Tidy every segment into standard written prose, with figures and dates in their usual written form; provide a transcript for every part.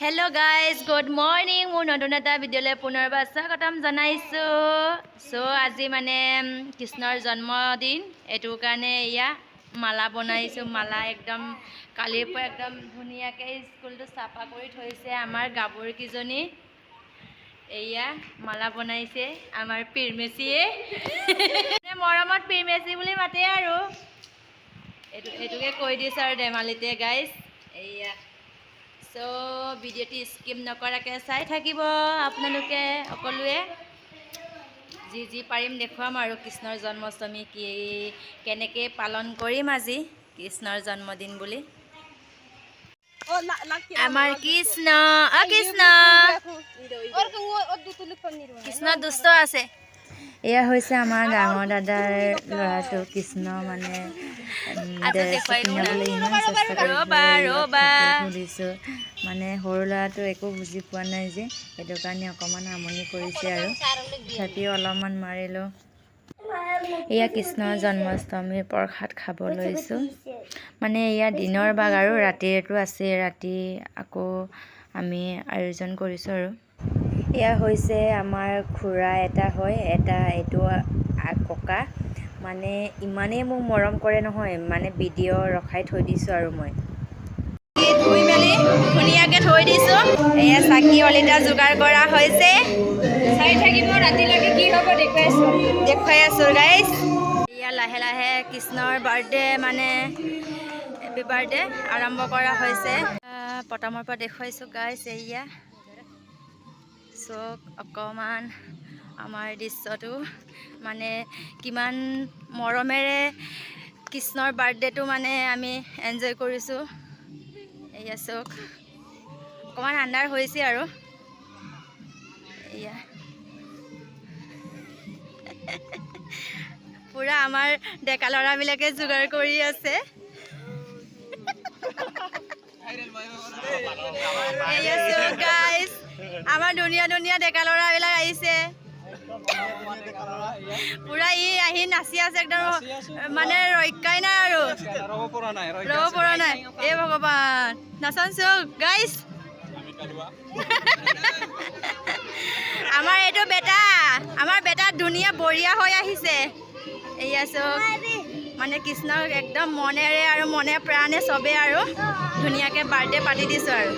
Hello guys, good morning. মোৰ নতুন এটা ভিডিঅ'লৈ পুনৰবাৰ স্বাগতম জনাইছো। সো আজি মানে কৃষ্ণৰ জন্মদিন, এটো কাৰণে ইয়া মালা বনাইছো। মালা একদম কালিৰ পৰা একদম ধুনীয়াকৈ স্কুলটো চাফা কৰি থৈছে আমাৰ গাভৰু কিজনী। এয়া মালা বনাইছে আমাৰ পিৰমেচিয়ে। মৰমত পিৰমেচি বুলি মাতে আৰু এটোকে কৈ দিছে আৰু ধেমালিতে গাইজ। এয়া সো ভিডিঅ'টি স্কিপ নকৰাকৈ চাই থাকিব আপোনালোকে সকলোৱে। যি পাৰিম দেখুৱাম আৰু কৃষ্ণৰ জন্মাষ্টমী কেনেকৈ পালন কৰিম আজি কৃষ্ণৰ জন্মদিন বুলি। আমাৰ কৃষ্ণ কৃষ্ণ দুষ্ট আছে। এয়া হৈছে আমাৰ ডাঙৰ দাদাৰ ল'ৰাটো কৃষ্ণ। মানে পিন্ধাবলৈ ইমান চেষ্টা কৰিছোঁ, মানে সৰু ল'ৰাটো একো বুজি পোৱা নাই যে, সেইটো কাৰণে অকণমান আমনি কৰিছে আৰু তথাপিও অলপমান মাৰিলোঁ। এয়া কৃষ্ণৰ জন্মাষ্টমীৰ প্ৰসাদ খাব লৈছোঁ। মানে এয়া দিনৰ ভাগ আৰু ৰাতিৰটো আছে, ৰাতি আকৌ আমি আয়োজন কৰিছোঁ আৰু। এয়া হৈছে আমাৰ খুৰা এটা হয়, এইটো ককা। মানে ইমানেই মোক মৰম কৰে নহয়, মানে ভিডিঅ' ৰখাই থৈ দিছোঁ আৰু মই ধুই মেলি ধুনীয়াকৈ থৈ দিছোঁ। এয়া চাকি অলিতা যোগাৰ কৰা হৈছে, চাই থাকিব ৰাতিলৈকে কি হ'ব দেখুৱাই আছোঁ গাইজ। এয়া লাহে লাহে কৃষ্ণৰ বাৰ্থডে মানে হেপী বাৰ্থডে আৰম্ভ কৰা হৈছে। প্ৰথমৰ পৰা দেখুৱাইছোঁ গাইজ। এয়া চক অকণমান আমাৰ দৃশ্যটো মানে কিমান মৰমেৰে কৃষ্ণৰ বাৰ্থডেটো মানে আমি এনজয় কৰিছোঁ। এয়া চক অকণমান আন্ধাৰ হৈছে আৰু এয়া পুৰা আমাৰ ডেকা ল'ৰাবিলাকে যোগাৰ কৰি আছে। এয়া চক গাইজ, আমাৰ ধুনীয়া ধুনীয়া ডেকা ল'ৰাবিলাক আহিছে। পুৰা আহি নাচি আছে একদম, মানে ৰক্ষাই নাই আৰু ৰ'ব পৰা নাই। এই ভগৱান নাচান চক গাইজ। আমাৰ এইটো বেটা, আমাৰ বেটা ধুনীয়া বঢ়িয়া হৈ আহিছে। এয়া চক মানে কৃষ্ণক একদম মনেৰে আৰু মনে প্ৰাণে চবে আৰু ধুনীয়াকৈ বাৰ্থডে পাতি দিছোঁ আৰু।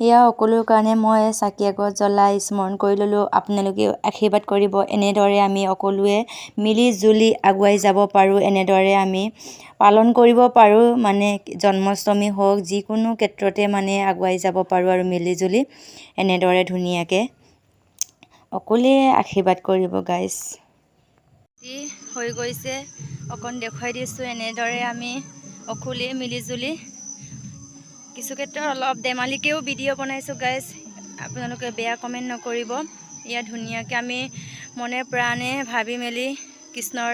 এয়া সকলোৰ কাৰণে মই চাকি আগত জ্বলাই স্মৰণ কৰি ল'লোঁ। আপোনালোকেও আশীৰ্বাদ কৰিব, এনেদৰে আমি সকলোৱে মিলি জুলি আগুৱাই যাব পাৰোঁ, এনেদৰে আমি পালন কৰিব পাৰোঁ। মানে জন্মাষ্টমী হওক, যিকোনো ক্ষেত্ৰতে মানে আগুৱাই যাব পাৰোঁ আৰু মিলি জুলি এনেদৰে ধুনীয়াকৈ সকলোৱে আশীৰ্বাদ কৰিব গাইজ। হৈ গৈছে অকণ দেখুৱাই দিছোঁ, এনেদৰে আমি সকলোৱে মিলি জুলি কিছু ক্ষেত্ৰত অলপ ধেমালিকেও ভিডিঅ' বনাইছোঁ গাইজ, আপোনালোকে বেয়া কমেণ্ট নকৰিব। ইয়াত ধুনীয়াকৈ আমি মনে প্ৰাণে ভাবি মেলি কৃষ্ণৰ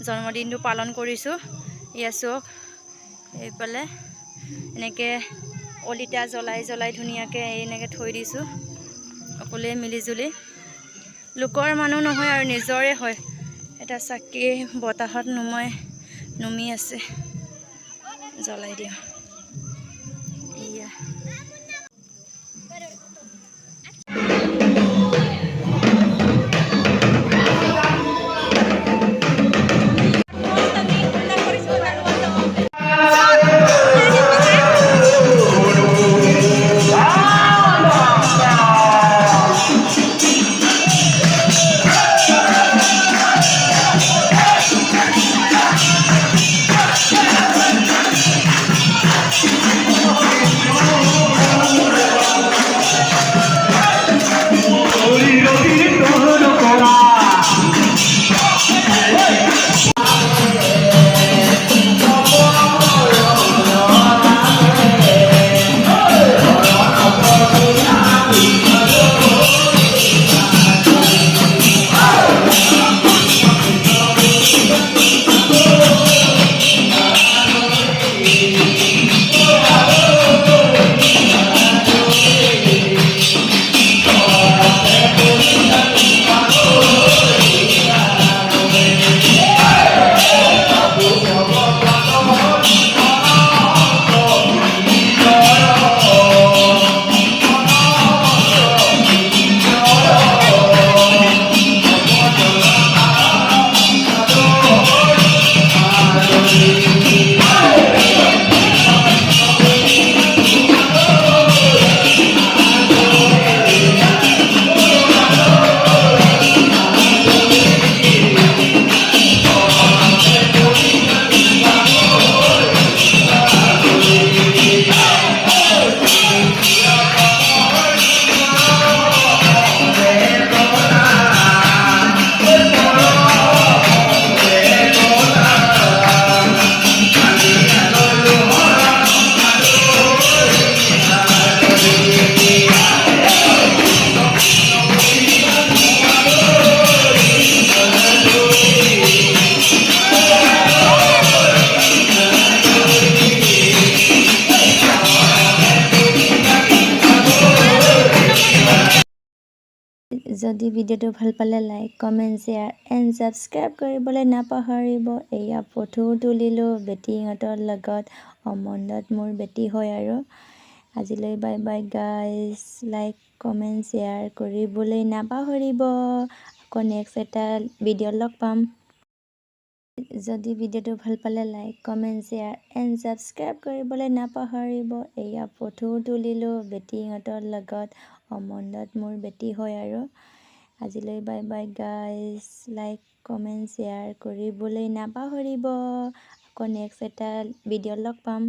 জন্মদিনটো পালন কৰিছোঁ। ইয়াত চাওক এইফালে এনেকৈ অলিতা জ্বলাই জ্বলাই ধুনীয়াকৈ এনেকৈ থৈ দিছোঁ সকলোৱে মিলিজুলি। লোকৰ মানুহ নহয় আৰু নিজৰে হয়। এটা চাকি বতাহত নুমি আছে, জ্বলাই দিওঁ। এয়া যদি ভিডিঅ'টো ভাল পালে like comment share and subscribe কৰিবলৈ নাপাহৰিব। এয়া ফটো তুলিলোঁ বেটিহঁতৰ লগত, অমন্দত মোৰ বেটি হয় আৰু। আজিলৈ bye bye guys, like comment share কৰিবলৈ নাপাহৰিব। আকৌ নেক্সট এটা ভিডিঅ'ত লগ পাম। যদি ভিডিঅ'টো ভাল পালে like comment share and subscribe কৰিবলৈ নাপাহৰিব। এয়া ফটো তুলিলোঁ বেটিহঁতৰ লগত, অমন্দত মোৰ বেটি হয় আৰু। আজিলৈ bye bye guys, like comment share কৰিবলৈ নাপাহৰিব। আকৌ নেক্সট এটা ভিডিঅ'ত লগ পাম।